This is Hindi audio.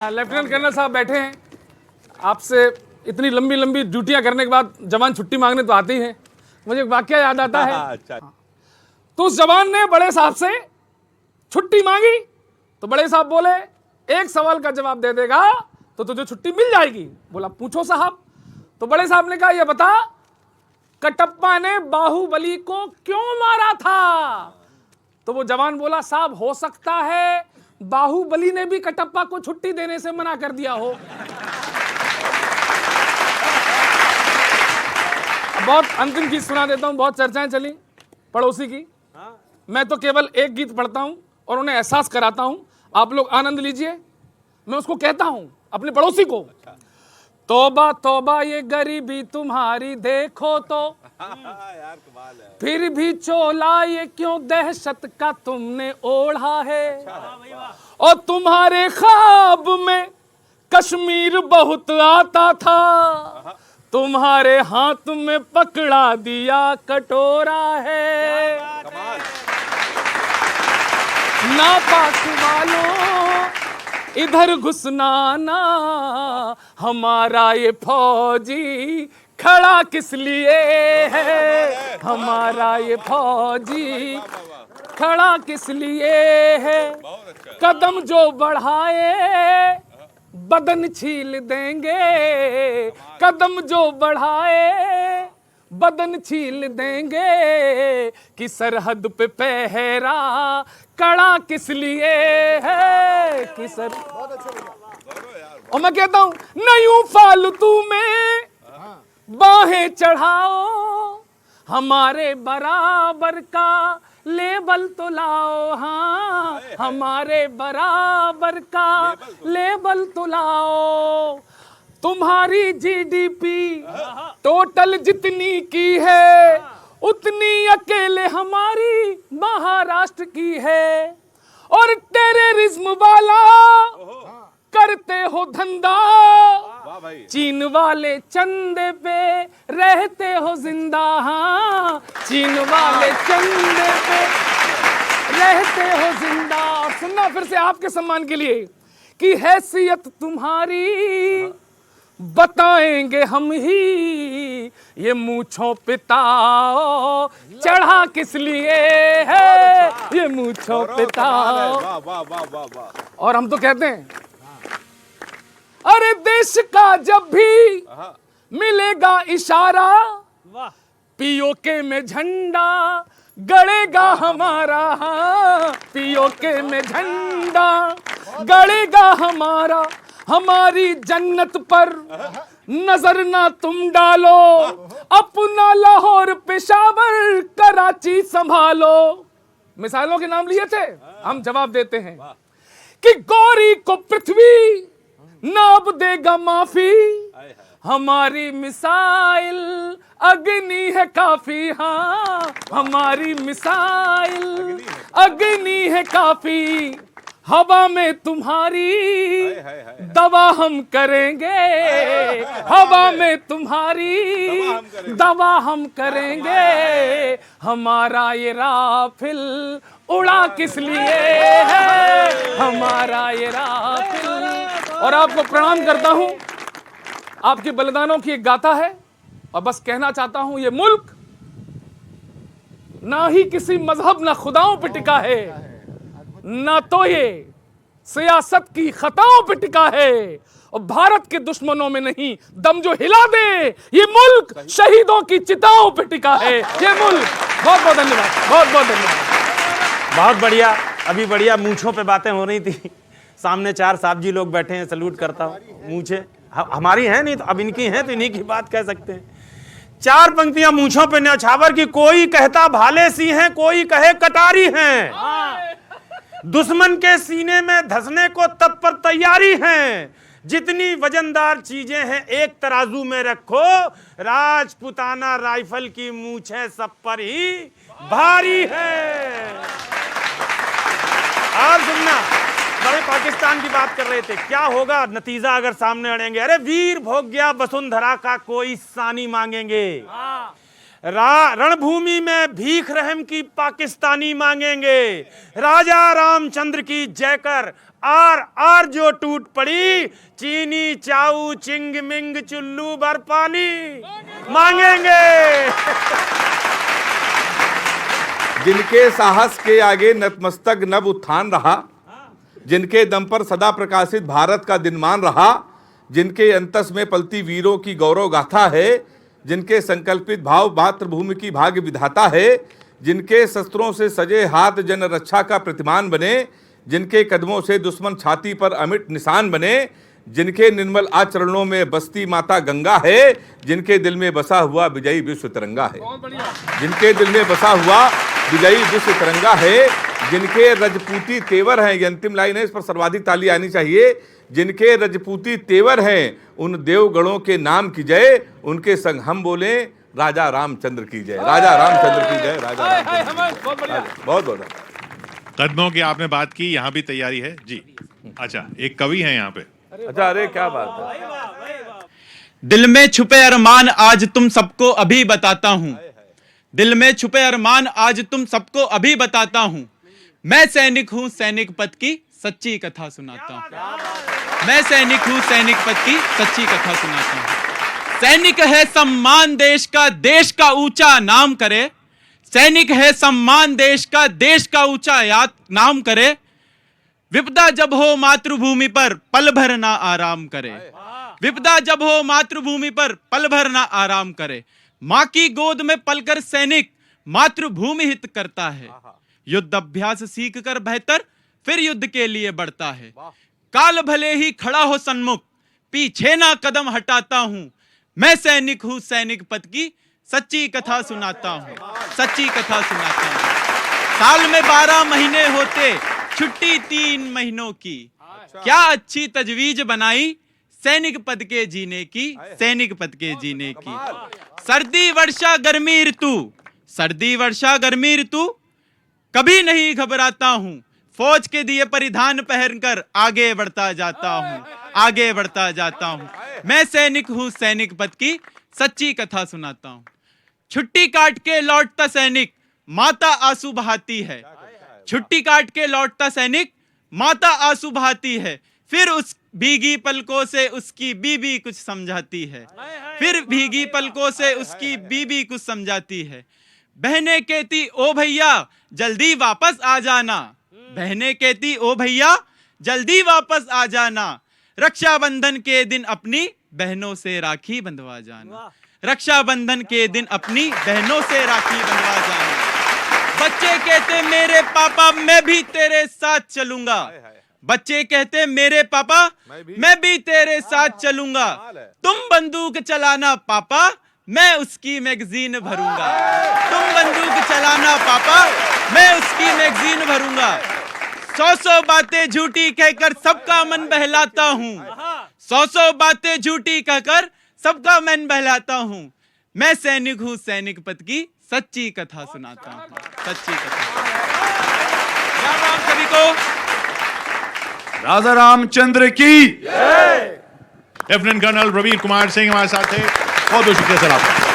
लेफ्टिनेंट कर्नल साहब बैठे हैं। आपसे इतनी लंबी लंबी ड्यूटियां करने के बाद जवान छुट्टी मांगने तो आते ही हैं। मुझे एक वाकया याद आता है। अच्छा। तो उस जवान ने बड़े साहब से छुट्टी मांगी तो बड़े साहब बोले एक सवाल का जवाब दे देगा तो तुझे छुट्टी मिल जाएगी। बोला पूछो साहब। तो बड़े साहब ने कहा यह बता कटप्पा ने बाहुबली को क्यों मारा था। तो वो जवान बोला साहब हो सकता है बाहुबली ने भी कटप्पा को छुट्टी देने से मना कर दिया हो। बहुत अंतिम चीज सुना देता हूं। बहुत चर्चाएं चली पड़ोसी की। मैं तो केवल एक गीत पढ़ता हूं और उन्हें एहसास कराता हूं। आप लोग आनंद लीजिए। मैं उसको कहता हूं अपने पड़ोसी को। तौबा तौबा ये गरीबी तुम्हारी देखो तो यार कमाल है। फिर भी चोला ये क्यों दहशत का तुमने ओढ़ा है। और तुम्हारे ख्वाब में कश्मीर बहुत आता था तुम्हारे हाथ में पकड़ा दिया कटोरा है। नापाक वालों इधर घुसना ना हमारा ये फौजी खड़ा किस लिए है। हमारा ये फौजी खड़ा किस लिए है। कदम जो बढ़ाए बदन छील देंगे। कदम जो बढ़ाए बदन छील देंगे कि सरहद पे पहरा कड़ा किस लिए है। कि सर और मैं कहता हूं नहीं फालतू में बाहें चढ़ाओ हमारे बराबर का लेबल तो लाओ। हाँ हमारे बराबर का लेबल तो लाओ। तुम्हारी जीडीपी टोटल जितनी की है उतनी अकेले हमारी महाराष्ट्र की है। और टेररिज्म वाला करते हो धंधा चीन वाले चंदे पे रहते हो जिंदा। हाँ चीन वाले चंदे पे रहते हो जिंदा। और सुनना फिर से आपके सम्मान के लिए कि हैसियत तुम्हारी बताएंगे हम ही ये मूंछों पे ताव चढ़ा किस लिए है। ये मूंछों पे ताव। और हम तो कहते हैं अरे देश का जब भी मिलेगा इशारा पीओके में झंडा गड़ेगा हमारा। पीओके में झंडा गड़ेगा हमारा। हमारी जन्नत पर नजर ना तुम डालो अपना लाहौर पेशावर कराची संभालो। मिसालों के नाम लिए थे हम जवाब देते हैं कि गौरी को पृथ्वी नाप देगा माफी। हमारी मिसाइल अग्नि है काफी। हाँ हमारी मिसाइल अग्नि है काफी। हवा में तुम्हारी दवा हम करेंगे। हवा में तुम्हारी दवा हम करेंगे। हमारा ये राफेल उड़ा किस लिए है। हमारा ये राफेल। और आपको प्रणाम करता हूं। आपके बलिदानों की एक गाथा है और बस कहना चाहता हूं ये मुल्क ना ही किसी मजहब ना खुदाओं पे टिका है ना तो ये सियासत की खताओं पे टिका है। और भारत के दुश्मनों में नहीं दम जो हिला दे ये मुल्क शहीदों की चिताओं पे टिका है। ये मुल्क। बहुत बहुत धन्यवाद। बहुत बहुत धन्यवाद। बहुत बढ़िया। अभी बढ़िया मूंछों पे बातें हो रही थी। सामने चार साहब जी लोग बैठे हैं। सल्यूट करता हूँ। मूंछे हमारी हैं नहीं तो अब इनकी हैं तो इन्हीं की बात कह सकते हैं। चार पंक्तियां मूंछों पे न्यौछावर की। कोई कहता भाले सी हैं कोई कहे कटारी हैं। दुश्मन के सीने में धंसने को तब पर तैयारी हैं। जितनी वजनदार चीजें हैं एक तराजू में रखो। राजपुताना राइफल की मूंछें सब पर ही भारी है। और सुनना बड़े पाकिस्तान की बात कर रहे थे। क्या होगा नतीजा अगर सामने अड़ेंगे। अरे वीर भोग गया वसुंधरा का कोई सानी मांगेंगे। रणभूमि में भीख रहम की पाकिस्तानी मांगेंगे। राजा रामचंद्र की जय कर आर जो टूट पड़ी, चीनी चाऊ चिंग मिंग चुल्लू भर पानी मांगेंगे। जिनके साहस के आगे नतमस्तक नभ उत्थान रहा, जिनके दम पर सदा प्रकाशित भारत का दिनमान रहा, जिनके अंतस में पलती वीरों की गौरव गाथा है, जिनके संकल्पित भाव मातृभूमि की भाग्य विधाता है, जिनके शस्त्रों से सजे हाथ जन रक्षा का प्रतिमान बने, जिनके कदमों से दुश्मन छाती पर अमिट निशान बने, जिनके निर्मल आचरणों में बसती माता गंगा है, जिनके दिल में बसा हुआ विजयी विश्व तिरंगा है, जिनके दिल में बसा हुआ विजयी विश्व तिरंगा है, जिनके रजपूती तेवर हैं, ये अंतिम लाइन है, इस पर सर्वाधिक ताली आनी चाहिए, जिनके रजपूती तेवर हैं, उन देवगणों के नाम की जय, उनके संग हम बोले राजा रामचंद्र की जय, राजा रामचंद्र की जय, राजा रामचंद्र। बहुत बहुत कदमों की आपने बात की, यहाँ भी तैयारी है जी। अच्छा, एक कवि है यहाँ पे। अच्छा, अरे क्या बात है। दिल में छुपे अरमान आज तुम सबको अभी बताता हूं, दिल में छुपे अरमान आज तुम सबको अभी बताता हूं। मैं सैनिक हूं, सैनिक पद की सच्ची कथा सुनाता हूं। मैं सैनिक हूं, सैनिक पद की सच्ची कथा सुनाता हूं। सैनिक है सम्मान देश का ऊंचा नाम करे। सैनिक है सम्मान देश का ऊंचा नाम करे। विपदा जब हो मातृभूमि पर पल भर ना आराम करे। विपदा जब हो मातृभूमि पर पल भर ना आराम करे। मां की गोद में पलकर सैनिक मातृभूमि हित करता है। युद्ध अभ्यास सीख कर बेहतर फिर युद्ध के लिए बढ़ता है। काल भले ही खड़ा हो सन्मुख पीछे ना कदम हटाता हूं। मैं सैनिक हूं, सैनिक पद की सच्ची कथा सुनाता हूं। सच्ची कथा सुनाता हूं। साल में 12 महीने होते, छुट्टी 3 महीनों की। क्या अच्छी तजवीज बनाई सैनिक पद के जीने की, सैनिक पद के जीने की। सर्दी वर्षा गर्मी ऋतु, सर्दी वर्षा गर्मी ऋतु कभी नहीं घबराता हूं। फौज के दिए परिधान पहनकर आगे बढ़ता जाता हूं, आगे बढ़ता जाता हूं। मैं सैनिक हूं, सैनिक पद की सच्ची कथा सुनाता हूं। छुट्टी काट के लौटता सैनिक माता आंसू बहाती है। छुट्टी काट के लौटता सैनिक माता आंसू बहाती है। फिर उस भीगी पलकों से उसकी बीबी कुछ समझाती है। फिर भीगी पलकों से उसकी बीबी कुछ समझाती है। बहनें कहती ओ भैया जल्दी वापस आ जाना। बहनें कहती ओ भैया जल्दी वापस आ जाना। रक्षाबंधन के दिन अपनी बहनों से राखी बंधवा जाना। रक्षाबंधन के दिन अपनी बहनों से राखी बंधवा जाना। बच्चे कहते मेरे पापा मैं भी तेरे साथ चलूंगा। बच्चे कहते मेरे पापा मैं भी तेरे साथ चलूंगा। तुम बंदूक चलाना पापा मैं उसकी मैगजीन भरूंगा। तुम बंदूक चलाना पापा मैं उसकी मैगजीन भरूंगा। 100 बातें झूठी कहकर सबका मन बहलाता हूँ। 100 बातें झूठी कहकर सबका मन बहलाता हूँ। मैं सैनिक हूँ, सैनिक पद की सच्ची कथा सुनाता हूँ। सच्ची कथा। राम राम सभी को। राजा रामचंद्र की लेफ्टिनेंट कर्नल प्रवीर कुमार सिंह हमारे साथ थे। बहुत बहुत शुक्रिया सर आपका।